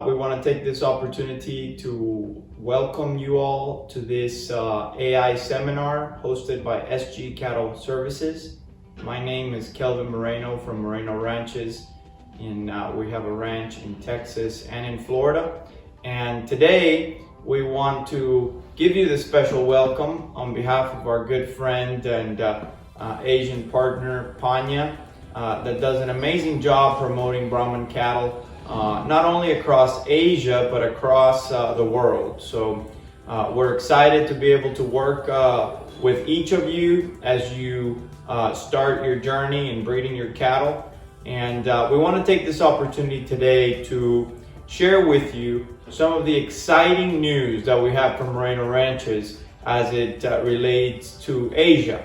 We want to take this opportunity to welcome you all to this AI seminar hosted by SG Cattle Services. My name is Kelvin Moreno from Moreno Ranches, and we have a ranch in Texas and in Florida. And today we want to give you the special welcome on behalf of our good friend and Asian partner, Panya, that does an amazing job promoting Brahman cattle, not only across Asia, but across the world. So we're excited to be able to work with each of you as you start your journey in breeding your cattle. And we want to take this opportunity today to share with you some of the exciting news that we have from Moreno Ranches as it relates to Asia.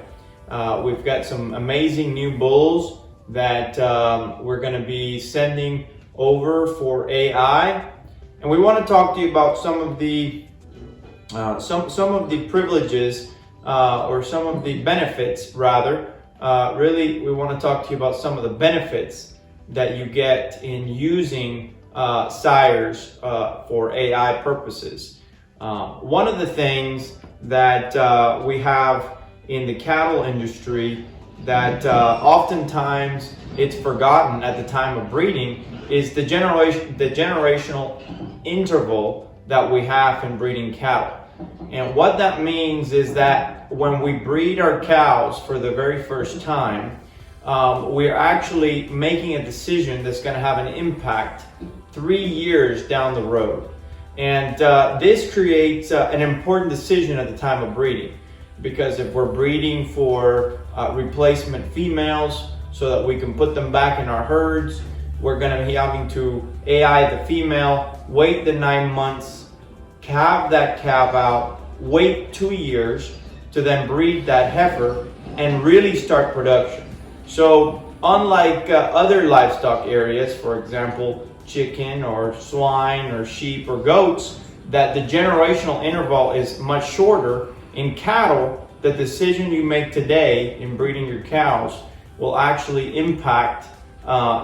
We've got some amazing new bulls that we're going to be sending over for AI, and we want to talk to you about some of the privileges or some of the benefits, rather. Really, we want to talk to you about some of the benefits that you get in using sires for AI purposes. One of the things that we have in the cattle industry that oftentimes it's forgotten at the time of breeding is the generational interval that we have in breeding cattle. And what that means is that when we breed our cows for the very first time, we're actually making a decision that's going to have an impact 3 years down the road. And this creates an important decision at the time of breeding, because if we're breeding for replacement females so that we can put them back in our herds, we're going to be having to AI the female, wait the 9 months, calve that calf out, wait 2 years to then breed that heifer and really start production. So unlike other livestock areas, for example, chicken or swine or sheep or goats, that the generational interval is much shorter, in cattle, the decision you make today in breeding your cows will actually impact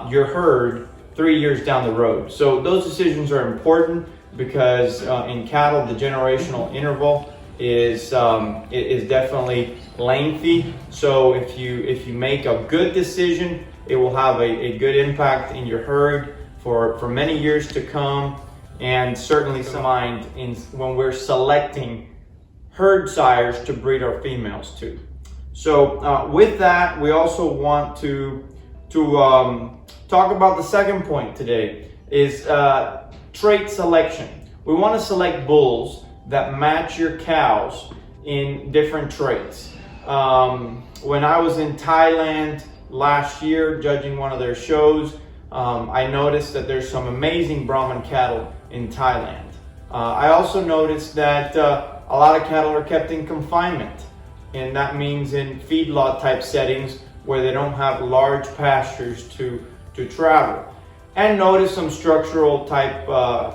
your herd 3 years down the road. So those decisions are important because in cattle, the generational interval is definitely lengthy. So if you make a good decision, it will have a good impact in your herd for many years to come, and certainly some mind when we're selecting herd sires to breed our females to. So with that, we also want to talk about the second point today, is trait selection. We want to select bulls that match your cows in different traits. When I was in Thailand last year judging one of their shows, I noticed that there's some amazing Brahman cattle in Thailand. I also noticed that a lot of cattle are kept in confinement, and that means in feedlot type settings where they don't have large pastures to travel. And notice some structural type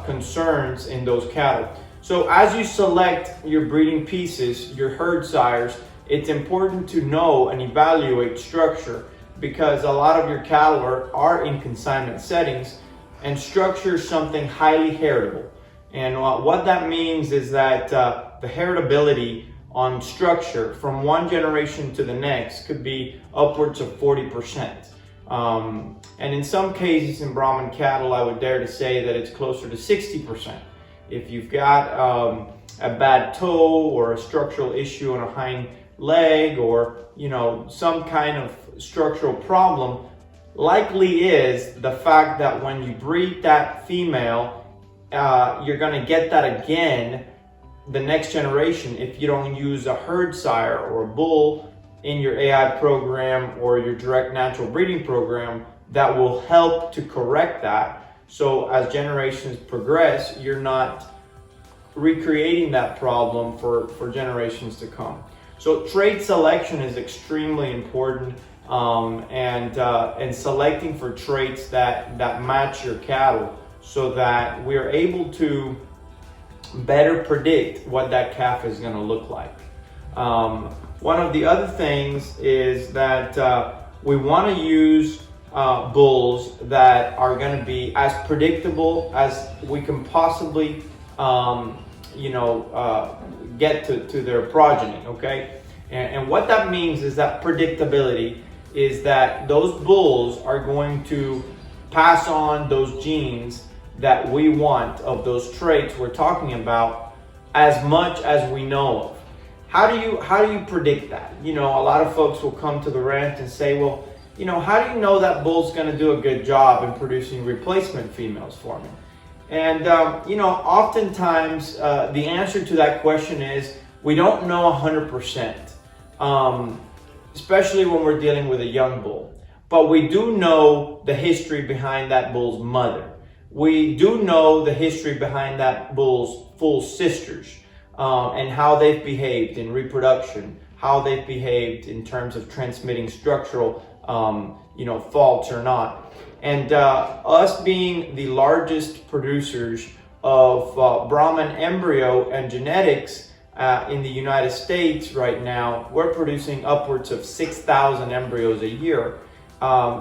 concerns in those cattle. So as you select your breeding pieces, your herd sires, it's important to know and evaluate structure, because a lot of your cattle are in consignment settings, and structure is something highly heritable. And what that means is that the heritability on structure from one generation to the next could be upwards of 40%. And in some cases in Brahman cattle, I would dare to say that it's closer to 60%. If you've got a bad toe or a structural issue on a hind leg, or some kind of structural problem, likely is the fact that when you breed that female, you're going to get that again the next generation if you don't use a herd sire or a bull in your AI program or your direct natural breeding program that will help to correct that. So as generations progress, you're not recreating that problem for generations to come. So trait selection is extremely important, and selecting for traits that match your cattle, so that we're able to better predict what that calf is going to look like. One of the other things is that we want to use bulls that are going to be as predictable as we can possibly, get to their progeny, okay? And what that means is that predictability is that those bulls are going to pass on those genes that we want, of those traits we're talking about, as much as we know of. How do you predict that? A lot of folks will come to the ranch and say, well, how do you know that bull's going to do a good job in producing replacement females for me? And oftentimes the answer to that question is we don't know 100%, especially when we're dealing with a young bull. But we do know the history behind that bull's mother. We do know the history behind that bull's full sisters, and how they've behaved in reproduction, how they've behaved in terms of transmitting structural faults or not. And us being the largest producers of Brahman embryo and genetics in the United States right now, we're producing upwards of 6,000 embryos a year.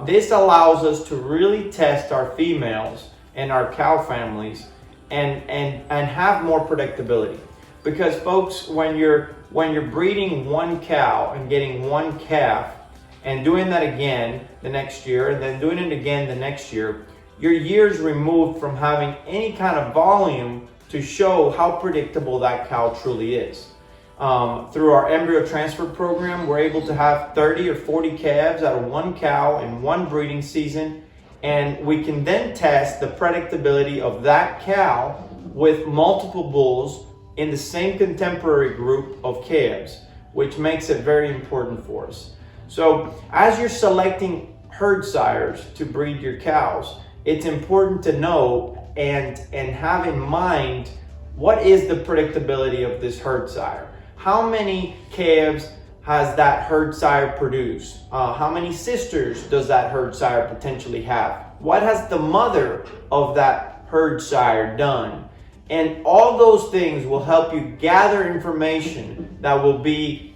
This allows us to really test our females and our cow families and have more predictability. Because folks, when you're breeding one cow and getting one calf and doing that again the next year and then doing it again the next year, you're years removed from having any kind of volume to show how predictable that cow truly is. Through our embryo transfer program, we're able to have 30 or 40 calves out of one cow in one breeding season, and we can then test the predictability of that cow with multiple bulls in the same contemporary group of calves, which makes it very important for us. So as you're selecting herd sires to breed your cows, it's important to know and have in mind, what is the predictability of this herd sire? How many calves has that herd sire produced? How many sisters does that herd sire potentially have? What has the mother of that herd sire done? And all those things will help you gather information that will be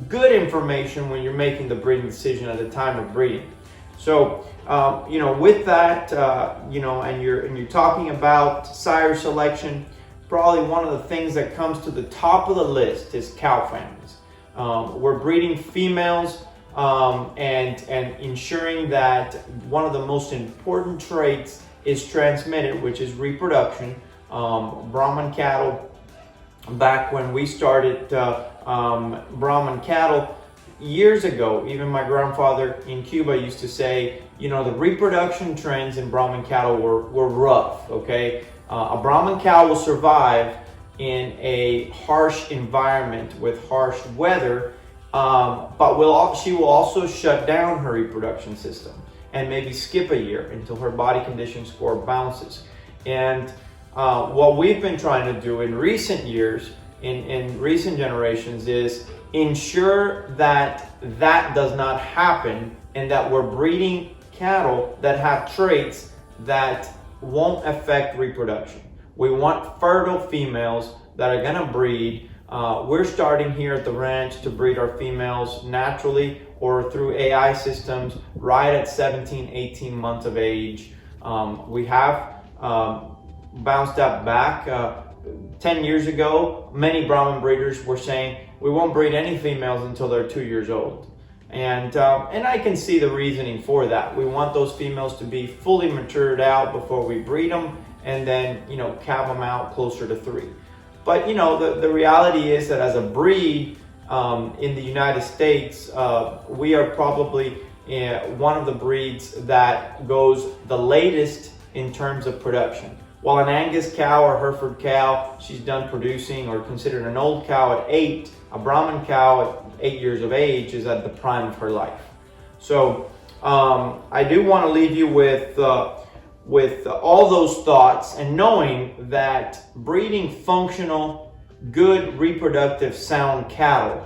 good information when you're making the breeding decision at the time of breeding. So, with that, and you're talking about sire selection, probably one of the things that comes to the top of the list is cow families. We're breeding females and ensuring that one of the most important traits is transmitted, which is reproduction. Brahman cattle, back when we started Brahman cattle years ago, even my grandfather in Cuba used to say, the reproduction trends in Brahman cattle were rough, okay? A Brahman cow will survive in a harsh environment with harsh weather, but she will also shut down her reproduction system and maybe skip a year until her body condition score bounces. And what we've been trying to do in recent years, in recent generations, is ensure that does not happen and that we're breeding cattle that have traits that won't affect reproduction. We want fertile females that are going to breed. We're starting here at the ranch to breed our females naturally or through AI systems right at 17, 18 months of age. We have bounced that back. 10 years ago, many Brahman breeders were saying, we won't breed any females until they're 2 years old. And I can see the reasoning for that. We want those females to be fully matured out before we breed them, and then, calve them out closer to 3. But, the reality is that as a breed in the United States, we are probably one of the breeds that goes the latest in terms of production. While an Angus cow or Hereford cow, she's done producing or considered an old cow at 8, a Brahman cow at 8 years of age is at the prime of her life. So I do want to leave you with all those thoughts, and knowing that breeding functional, good, reproductive, sound cattle,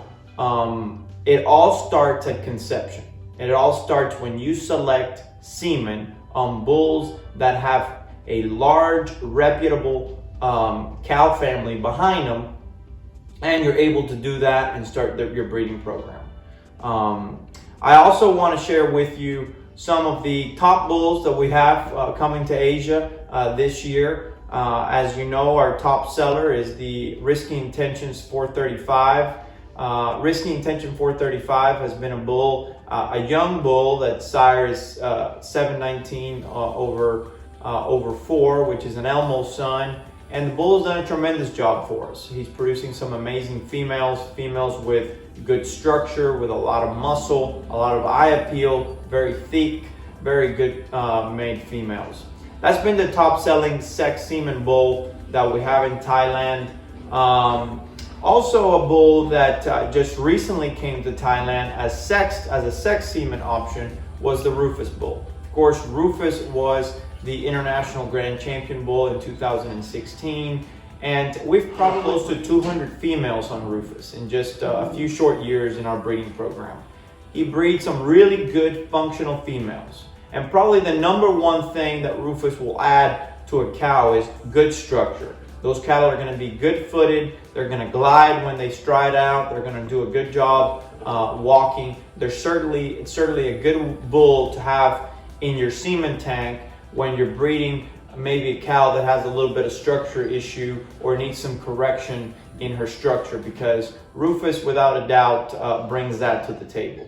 it all starts at conception. It all starts when you select semen on bulls that have a large, reputable cow family behind them, and you're able to do that and start your breeding program. I also want to share with you some of the top bulls that we have coming to Asia this year. As you know, our top seller is the Risky Intentions 435. Risky Intention 435 has been a bull, a young bull that sires 719 over 4, which is an Elmo son. And the bull has done a tremendous job for us. He's producing some amazing females with good structure, with a lot of muscle, a lot of eye appeal, very thick, very good made females. That's been the top selling sex semen bull that we have in Thailand. Also a bull that just recently came to Thailand as a sex semen option was the Rufus bull. Of course, Rufus was the International Grand Champion bull in 2016, and we've probably close to 200 females on Rufus in just a few short years in our breeding program. He breeds some really good functional females, and probably the number one thing that Rufus will add to a cow is good structure. Those cattle are going to be good-footed. They're going to glide when they stride out. They're going to do a good job walking. It's certainly a good bull to have in your semen tank when you're breeding maybe a cow that has a little bit of structure issue or needs some correction in her structure, because Rufus, without a doubt, brings that to the table.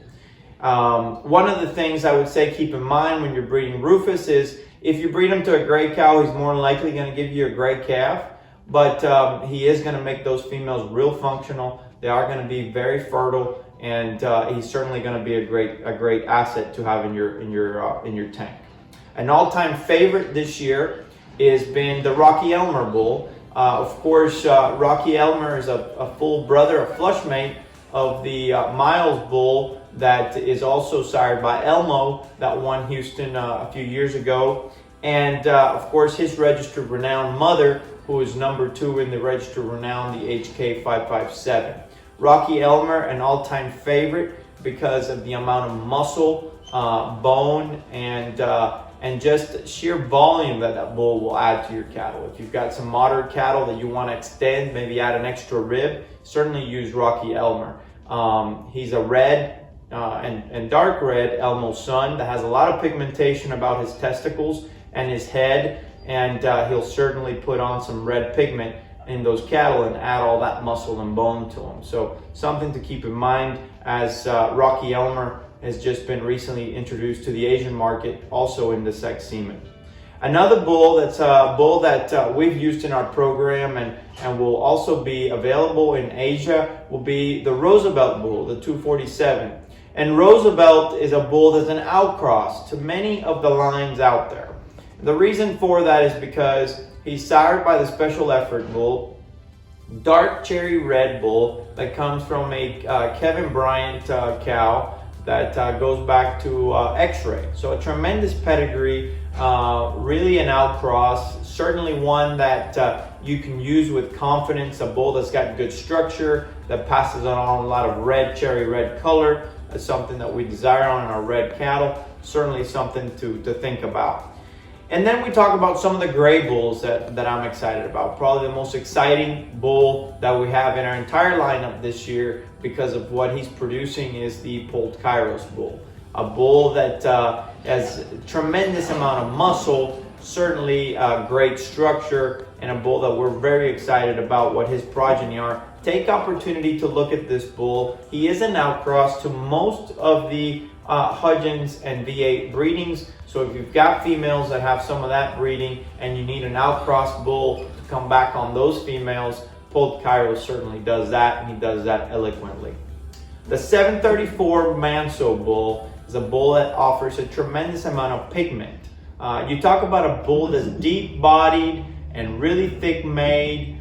One of the things I would say keep in mind when you're breeding Rufus is if you breed him to a gray cow, he's more likely going to give you a gray calf, but he is going to make those females real functional. They are going to be very fertile, and he's certainly going to be a great asset to have in your tank. An all-time favorite this year has been the Rocky Elmer bull. Of course, Rocky Elmer is a full brother, a flush mate of the Miles bull that is also sired by Elmo that won Houston a few years ago. And of course, his registered renowned mother, who is number 2 in the registered renown, the HK557. Rocky Elmer, an all-time favorite because of the amount of muscle, bone, and just sheer volume that bull will add to your cattle. If you've got some moderate cattle that you want to extend, maybe add an extra rib, certainly use Rocky Elmer. He's a red and dark red Elmo son that has a lot of pigmentation about his testicles and his head, and he'll certainly put on some red pigment in those cattle and add all that muscle and bone to them. So something to keep in mind, as Rocky Elmer has just been recently introduced to the Asian market, also in the sex semen. Another bull that's a bull that we've used in our program and will also be available in Asia will be the Roosevelt bull, the 247. And Roosevelt is a bull that's an outcross to many of the lines out there. The reason for that is because he's sired by the Special Effort bull, dark cherry red bull that comes from a Kevin Bryant cow that goes back to X-ray. So a tremendous pedigree, really an outcross, certainly one that you can use with confidence, a bull that's got good structure, that passes on a lot of red, cherry red color. That's something that we desire on our red cattle, certainly something to think about. And then we talk about some of the gray bulls that I'm excited about. Probably the most exciting bull that we have in our entire lineup this year because of what he's producing is the Polled Kairos bull. A bull that has a tremendous amount of muscle, certainly great structure, and a bull that we're very excited about what his progeny are. Take opportunity to look at this bull. He is an outcross to most of the Hudgens and V8 breedings. So if you've got females that have some of that breeding and you need an outcross bull to come back on those females, Polled Kairos certainly does that, and he does that eloquently. The 734 Manso bull is a bull that offers a tremendous amount of pigment. You talk about a bull that's deep-bodied and really thick-made.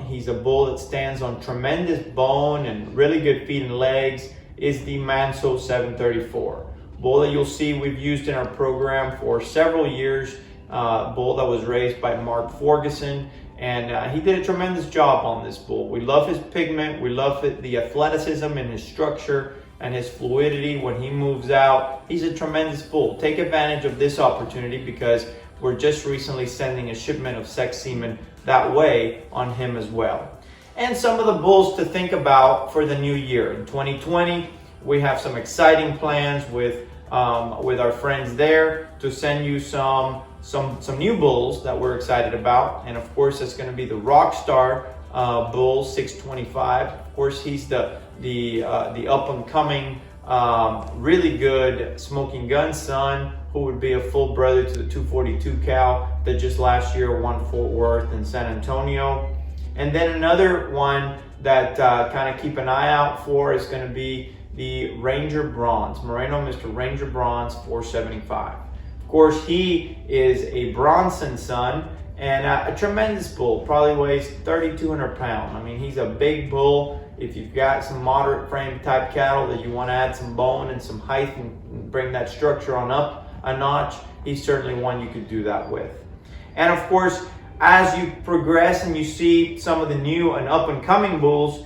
He's a bull that stands on tremendous bone and really good feet and legs, is the Manso 734. Bull that you'll see we've used in our program for several years. Bull that was raised by Mark Ferguson, and he did a tremendous job on this bull. We love his pigment, we love the athleticism in his structure and his fluidity when he moves out. He's a tremendous bull. Take advantage of this opportunity because we're just recently sending a shipment of sex semen that way on him as well. And some of the bulls to think about for the new year. In 2020, we have some exciting plans with with our friends there to send you some new bulls that we're excited about. And of course, it's going to be the Rockstar bull 625. Of course, he's the up and coming, really good smoking gun son, who would be a full brother to the 242 cow that just last year won Fort Worth and San Antonio. And then another one that kind of keep an eye out for is going to be the Ranger Bronze, Moreno Mr. Ranger Bronze 475. Of course, he is a Bronson son and a tremendous bull, probably weighs 3,200 pounds. I mean, he's a big bull. If you've got some moderate frame type cattle that you want to add some bone and some height and bring that structure on up a notch, he's certainly one you could do that with. And of course, as you progress and you see some of the new and up and coming bulls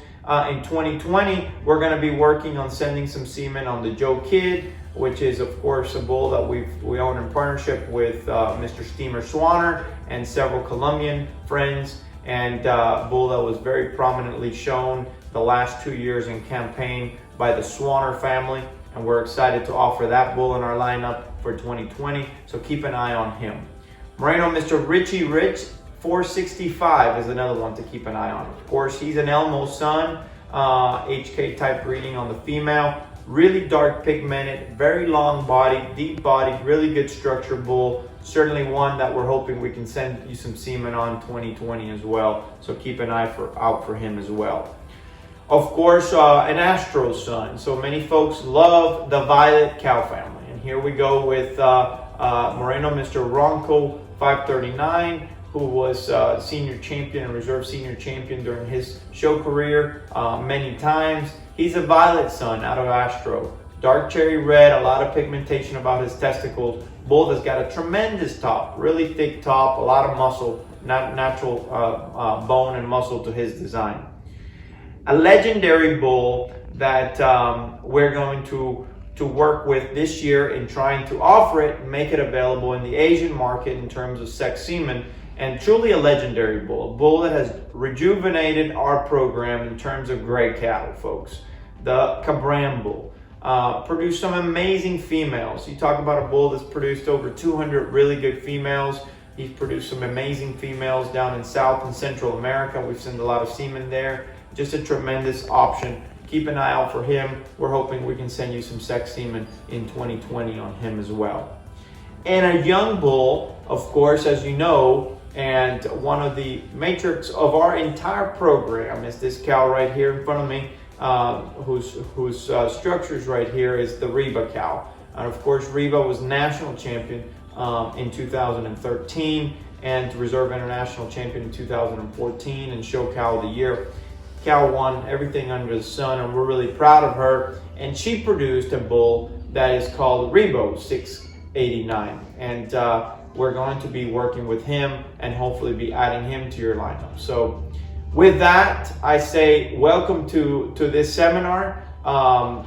in 2020, we're going to be working on sending some semen on the Joe Kid, which is of course a bull that we own in partnership with Mr. Steamer Swanner and several Colombian friends, and a bull that was very prominently shown the last 2 years in campaign by the Swanner family, and we're excited to offer that bull in our lineup for 2020, so keep an eye on him. Moreno Mr. Richie Rich 465 is another one to keep an eye on. Of course, he's an Elmo son, HK type breeding on the female, really dark pigmented, very long body, deep body, really good structure bull. Certainly one that we're hoping we can send you some semen on 2020 as well. So keep an eye out for him as well. Of course, an Astro son. So many folks love the Violet cow family. And here we go with Moreno Mr. Ronco 539, who was senior champion and reserve senior champion during his show career many times. He's a Violet son out of Astro. Dark cherry red, a lot of pigmentation about his testicles. Bull that's got a tremendous top, really thick top, a lot of muscle, natural bone and muscle to his design. A legendary bull that we're going to work with this year in trying to offer it and make it available in the Asian market in terms of sex semen, and truly a legendary bull, a bull that has rejuvenated our program in terms of gray cattle, folks. The Cabran bull produced some amazing females. You talk about a bull that's produced over 200 really good females. He's produced some amazing females down in South and Central America. We've sent a lot of semen there. Just a tremendous option. Keep an eye out for him. We're hoping we can send you some sex semen in 2020 on him as well. And a young bull, of course, as you know, and one of the matrix of our entire program is this cow right here in front of me, whose structures right here is the Reba cow. And of course, Reba was national champion in 2013 and reserve international champion in 2014 and show cow of the year. Cow won everything under the sun, and we're really proud of her. And she produced a bull that is called Rebo 689, and we're going to be working with him and hopefully be adding him to your lineup. So with that, I say welcome to this seminar.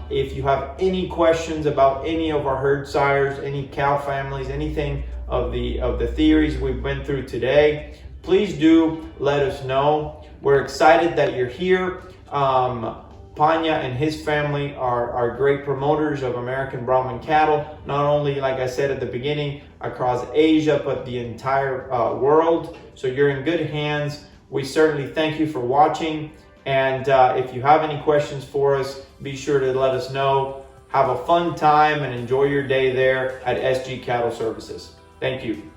If you have any questions about any of our herd sires, any cow families, anything of the theories we've been through today, please do let us know. We're excited that you're here. Panya and his family are great promoters of American Brahman cattle, not only, like I said at the beginning, across Asia, but the entire world. So you're in good hands. We certainly thank you for watching. And if you have any questions for us, be sure to let us know. Have a fun time and enjoy your day there at SG Cattle Services. Thank you.